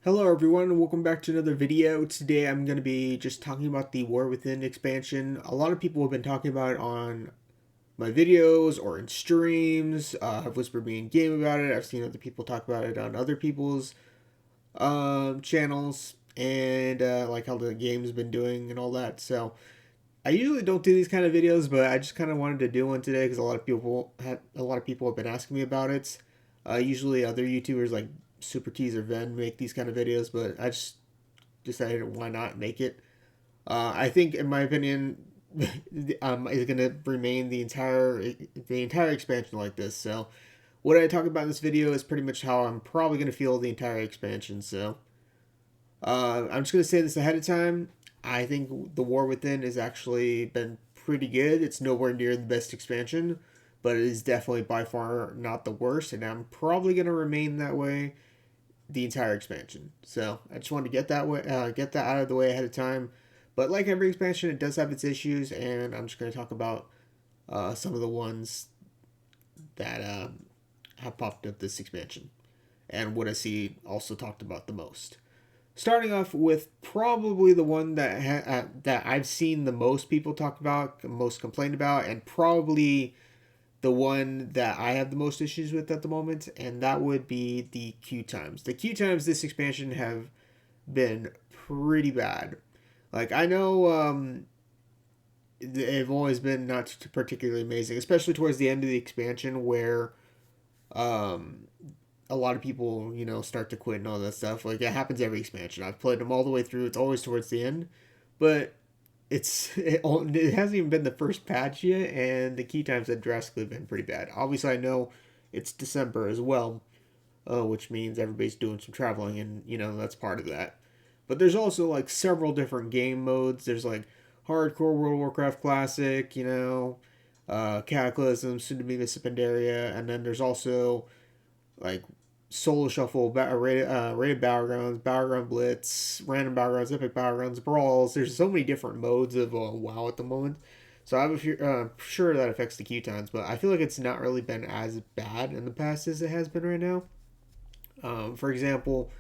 Hello everyone, welcome back to another video. Today I'm going to be just talking about the War Within expansion. A lot of people have been talking about it on my videos or in streams. Have whispered me in game about it. I've seen other people talk about it on other people's channels and like how the game's been doing and all that. So I usually don't do these kind of videos, but I just kind of wanted to do one today because a lot of people have been asking me about it. Usually other YouTubers like Super Tease or Ven make these kind of videos, but I just decided why not make it. I think, in my opinion, is gonna remain the entire expansion like this. So, what I talk about in this video is pretty much how I'm probably gonna feel the entire expansion. So, I'm just gonna say this ahead of time. I think the War Within has actually been pretty good. It's nowhere near the best expansion, but it is definitely by far not the worst, and I'm probably gonna remain that way the entire expansion. So I just wanted to get that out of the way ahead of time. But like every expansion, it does have its issues, and I'm just going to talk about some of the ones that have popped up this expansion, and what I see also talked about the most. Starting off with probably the one that I've seen the most people talk about, most complained about, and probably the one that I have the most issues with at the moment, and that would be the queue times. The queue times this expansion have been pretty bad. Like I know they've always been not particularly amazing, especially towards the end of the expansion where um, a lot of people start to quit and all that stuff. Like it happens every expansion. I've played them all the way through. It's always towards the end, but it hasn't even been the first patch yet, and the key times have drastically been pretty bad. Obviously, I know it's December as well, which means everybody's doing some traveling, and that's part of that. But there's also like several different game modes. There's like hardcore World of Warcraft Classic, Cataclysm, soon to be Miss Pandaria, and then there's also like solo shuffle, rated battlegrounds, battleground blitz, random battlegrounds, epic battlegrounds, brawls. There's so many different modes of WoW at the moment. So I'm sure that affects the queue times, but I feel like it's not really been as bad in the past as it has been right now. For example,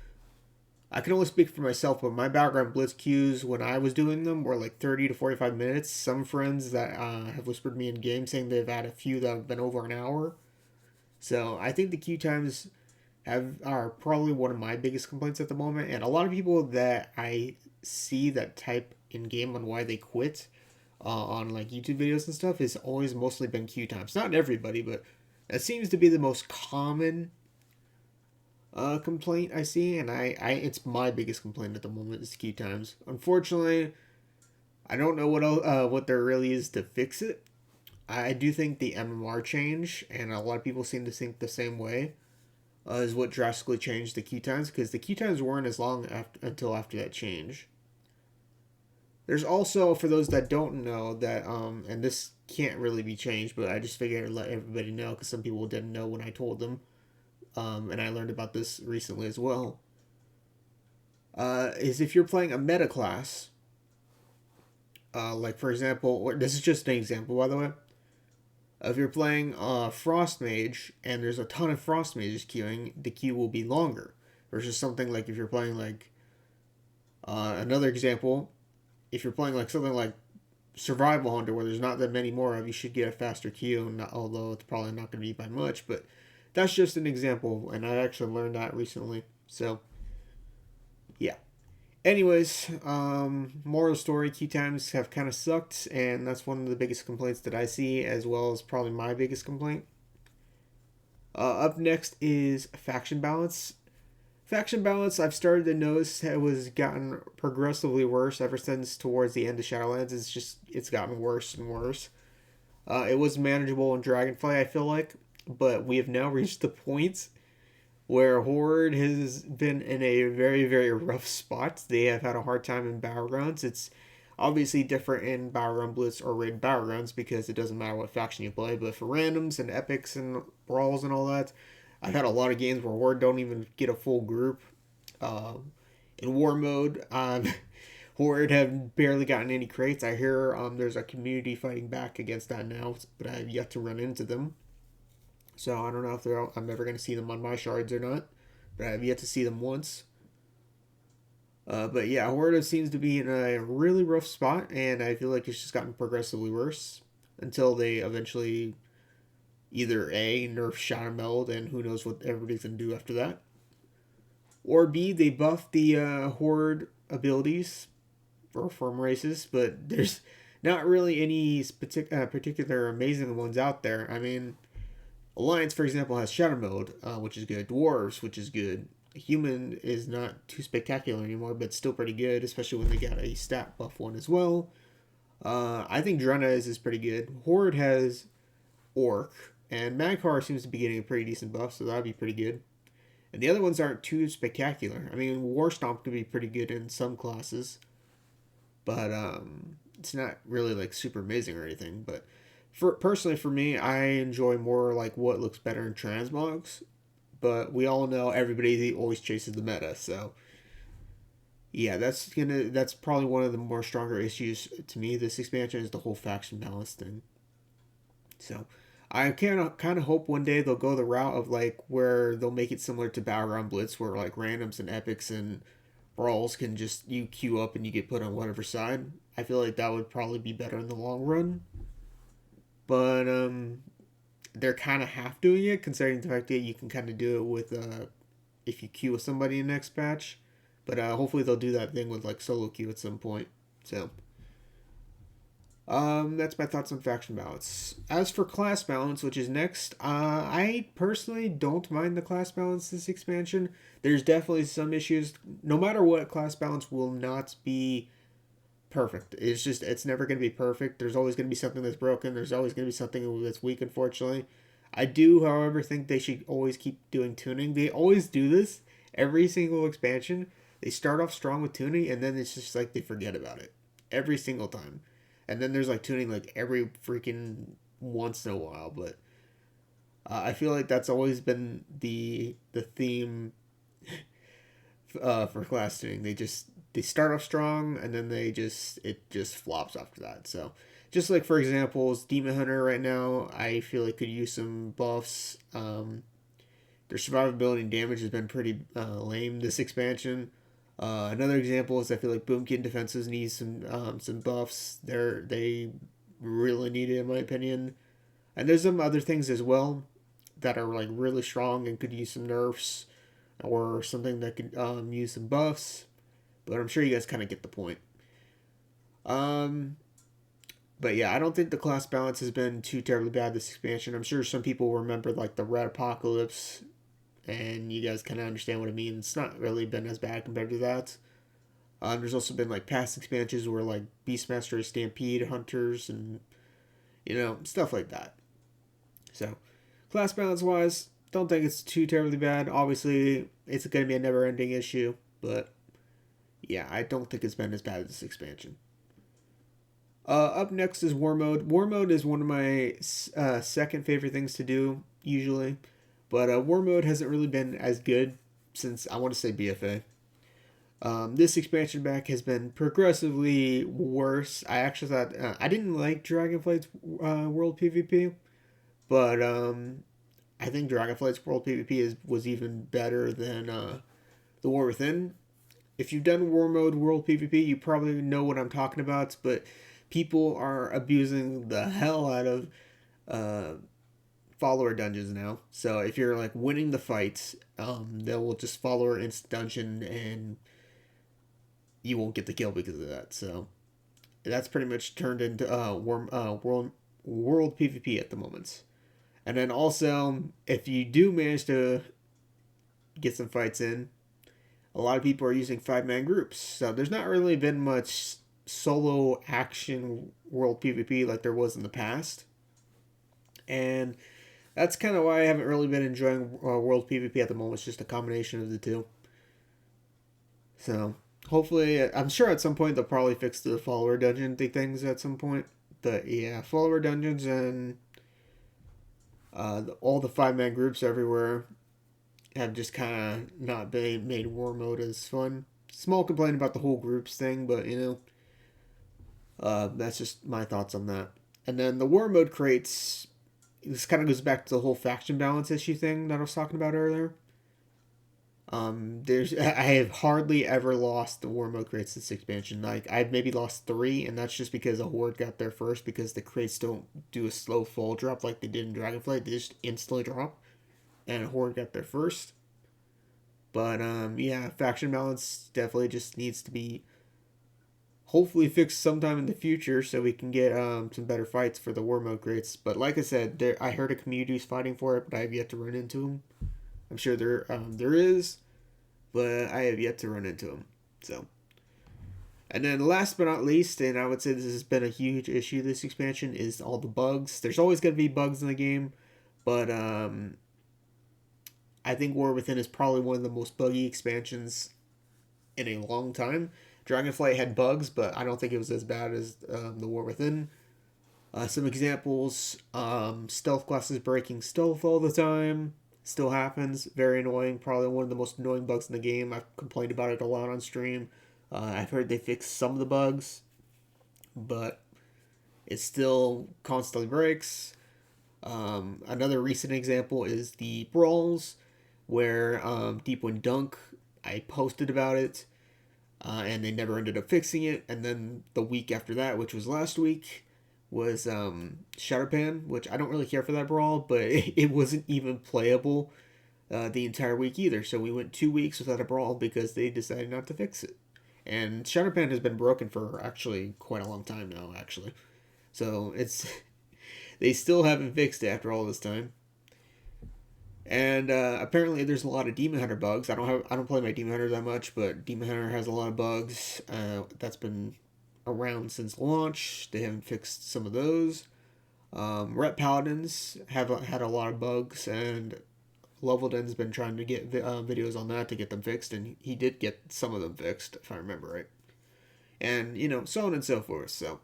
I can only speak for myself, but my background blitz queues when I was doing them were like 30 to 45 minutes. Some friends that have whispered me in game saying they've had a few that have been over an hour. So I think the queue times are probably one of my biggest complaints at the moment, and a lot of people that I see that type in game on why they quit on like YouTube videos and stuff is always mostly been queue times. Not everybody, but that seems to be the most common complaint I see, and I it's my biggest complaint at the moment is queue times. Unfortunately, I don't know what there really is to fix it. I do think the MMR change, and a lot of people seem to think the same way, is what drastically changed the queue times, because the queue times weren't as long until after that change. There's also, for those that don't know, that and this can't really be changed, but I just figured I'd let everybody know because some people didn't know when I told them, and I learned about this recently as well. Is if you're playing a meta class, like for example, this is just an example by the way. If you're playing Frost Mage and there's a ton of Frost Mages queuing, the queue will be longer. Versus something like if you're playing like another example, if you're playing like something like Survival Hunter where there's not that many more of, you should get a faster queue. Not, although it's probably not going to be by much, but that's just an example, and I actually learned that recently. So yeah. Anyways, moral story, queue times have kind of sucked, and that's one of the biggest complaints that I see, as well as probably my biggest complaint. Up next is faction balance. Faction balance, I've started to notice it was gotten progressively worse ever since towards the end of Shadowlands. It's gotten worse and worse. It was manageable in Dragonflight, I feel like, but we have now reached the point where Horde has been in a very, very rough spot. They have had a hard time in Battlegrounds. It's obviously different in Battleground Blitz or Raid Battlegrounds because it doesn't matter what faction you play, but for randoms and epics and brawls and all that, I've had a lot of games where Horde don't even get a full group. In War mode, Horde have barely gotten any crates. I hear there's a community fighting back against that now, but I have yet to run into them. So I don't know if I'm ever going to see them on my shards or not, but I have yet to see them once. But yeah, Horde seems to be in a really rough spot, and I feel like it's just gotten progressively worse until they eventually either A, nerf Shadow Meld, and who knows what everybody's going to do after that, or B, they buff the Horde abilities for farm races, but there's not really any particular amazing ones out there. I mean, Alliance, for example, has Shadow Mode, which is good. Dwarves, which is good. Human is not too spectacular anymore, but still pretty good, especially when they got a stat buff one as well. I think Drena is pretty good. Horde has Orc, and Magcar seems to be getting a pretty decent buff, so that'd be pretty good. And the other ones aren't too spectacular. I mean, War Stomp could be pretty good in some classes, but it's not really like super amazing or anything. But personally for me, I enjoy more like what looks better in transmogs. But we all know everybody always chases the meta, so yeah, that's probably one of the more stronger issues to me. This expansion is the whole faction balance thing. So I kind of hope one day they'll go the route of like where they'll make it similar to Battleground Blitz, where like randoms and epics and brawls can just you queue up and you get put on whatever side. I feel like that would probably be better in the long run. But they're kind of half doing it, considering the fact that you can kind of do it with if you queue with somebody in the next patch. But hopefully they'll do that thing with like solo queue at some point. So that's my thoughts on faction balance. As for class balance, which is next, I personally don't mind the class balance this expansion. There's definitely some issues. No matter what, class balance will not be perfect. It's never going to be perfect. There's always going to be something that's broken. There's always going to be something that's weak, unfortunately. I do, however, think they should always keep doing tuning. They always do this every single expansion. They start off strong with tuning, and then it's just like they forget about it every single time. And then there's like tuning like every freaking once in a while. But I feel like that's always been the theme for class tuning. They start off strong, and then it just flops after that. So just like for examples, Demon Hunter right now, I feel like could use some buffs. Their survivability and damage has been pretty lame this expansion. Another example is I feel like Boomkin defenses need some buffs. They really need it in my opinion. And there's some other things as well that are like really strong and could use some nerfs or something that could use some buffs. But I'm sure you guys kind of get the point. But yeah, I don't think the class balance has been too terribly bad this expansion. I'm sure some people remember like the Red Apocalypse, and you guys kind of understand what I mean. It's not really been as bad compared to that. There's also been like past expansions where like Beastmaster, Stampede, Hunters, and stuff like that. So, class balance wise, don't think it's too terribly bad. Obviously, it's going to be a never-ending issue, but yeah, I don't think it's been as bad as this expansion. Up next is War Mode. War Mode is one of my second favorite things to do, usually. But War Mode hasn't really been as good since, I want to say, BFA. This expansion pack has been progressively worse. I actually thought... I didn't like Dragonflight's World PvP, but I think Dragonflight's World PvP was even better than the War Within. If you've done War Mode World PvP, you probably know what I'm talking about, but people are abusing the hell out of follower dungeons now. So if you're like winning the fights, they will just follower instant dungeon and you won't get the kill because of that. So that's pretty much turned into world PvP at the moment. And then also, if you do manage to get some fights in, a lot of people are using 5-man groups. So there's not really been much solo action world PvP like there was in the past. And that's kind of why I haven't really been enjoying world PvP at the moment. It's just a combination of the two. So hopefully, I'm sure at some point they'll probably fix the follower dungeon things at some point. But yeah, follower dungeons and all the 5-man groups everywhere have just kind of not been made War Mode as fun. Small complaint about the whole groups thing, but that's just my thoughts on that. And then the War Mode crates, this kind of goes back to the whole faction balance issue thing that I was talking about earlier. I have hardly ever lost the war mode crates this expansion. Like I've maybe lost 3, and that's just because a horde got there first. Because the crates don't do a slow fall drop like they did in Dragonflight; they just instantly drop, and a horde got there first. But yeah, faction balance definitely just needs to be hopefully fixed sometime in the future so we can get some better fights for the war mode crates. But like I said, I heard a community is fighting for it, but I have yet to run into them. I'm sure there is, but I have yet to run into them. So, and then last but not least, and I would say this has been a huge issue this expansion, is all the bugs. There's always going to be bugs in the game, but I think War Within is probably one of the most buggy expansions in a long time. Dragonflight had bugs, but I don't think it was as bad as the War Within. Some examples: stealth classes breaking stealth all the time. Still happens. Very annoying. Probably one of the most annoying bugs in the game. I've complained about it a lot on stream. I've heard they fixed some of the bugs, but it still constantly breaks. Another recent example is the brawls, where Deep Wind Dunk, I posted about it, and they never ended up fixing it. And then the week after that, which was last week, was Shatterpan, which I don't really care for that brawl, but it wasn't even playable the entire week either. So we went 2 weeks without a brawl because they decided not to fix it. And Shatterpan has been broken for actually quite a long time now, actually. So it's they still haven't fixed it after all this time. And apparently, there's a lot of Demon Hunter bugs. I don't play my Demon Hunter that much, but Demon Hunter has a lot of bugs. That's been around since launch. They haven't fixed some of those. Ret Paladins have had a lot of bugs, and Levelden's been trying to get videos on that to get them fixed, and he did get some of them fixed, if I remember right. And so on and so forth. So,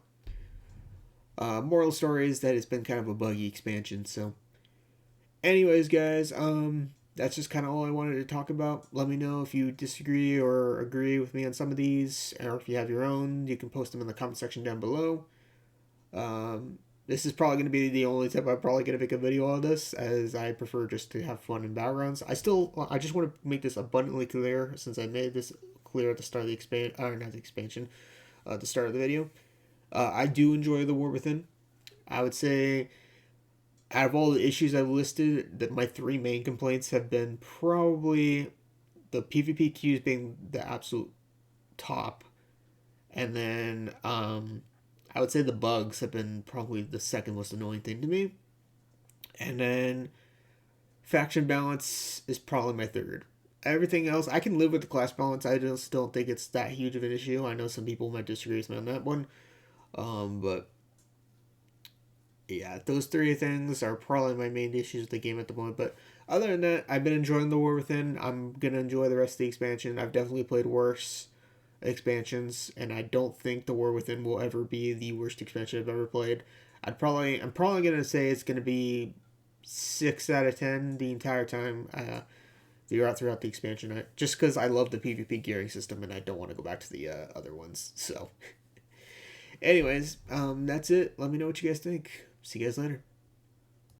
moral story is that it's been kind of a buggy expansion. So, anyways, guys, that's just kind of all I wanted to talk about. Let me know if you disagree or agree with me on some of these, or if you have your own. You can post them in the comment section down below. This is probably going to be the only time I'm probably going to make a video on this, as I prefer just to have fun in backgrounds. I just want to make this abundantly clear, since I made this clear at the start of the start of the video. I do enjoy the War Within. I would say, out of all the issues I've listed, that my 3 main complaints have been probably the PvP queues being the absolute top, and then I would say the bugs have been probably the second most annoying thing to me, and then faction balance is probably my third. Everything else, I can live with the class balance. I just don't think it's that huge of an issue. I know some people might disagree with me on that one, but yeah, those 3 things are probably my main issues with the game at the moment. But other than that, I've been enjoying the War Within. I'm gonna enjoy the rest of the expansion. I've definitely played worse expansions, and I don't think the War Within will ever be the worst expansion I've ever played. I'm probably gonna say it's gonna be 6 out of 10 the entire time throughout the expansion, just because I love the PvP gearing system and I don't want to go back to the other ones. So, anyways, that's it. Let me know what you guys think. See you guys later.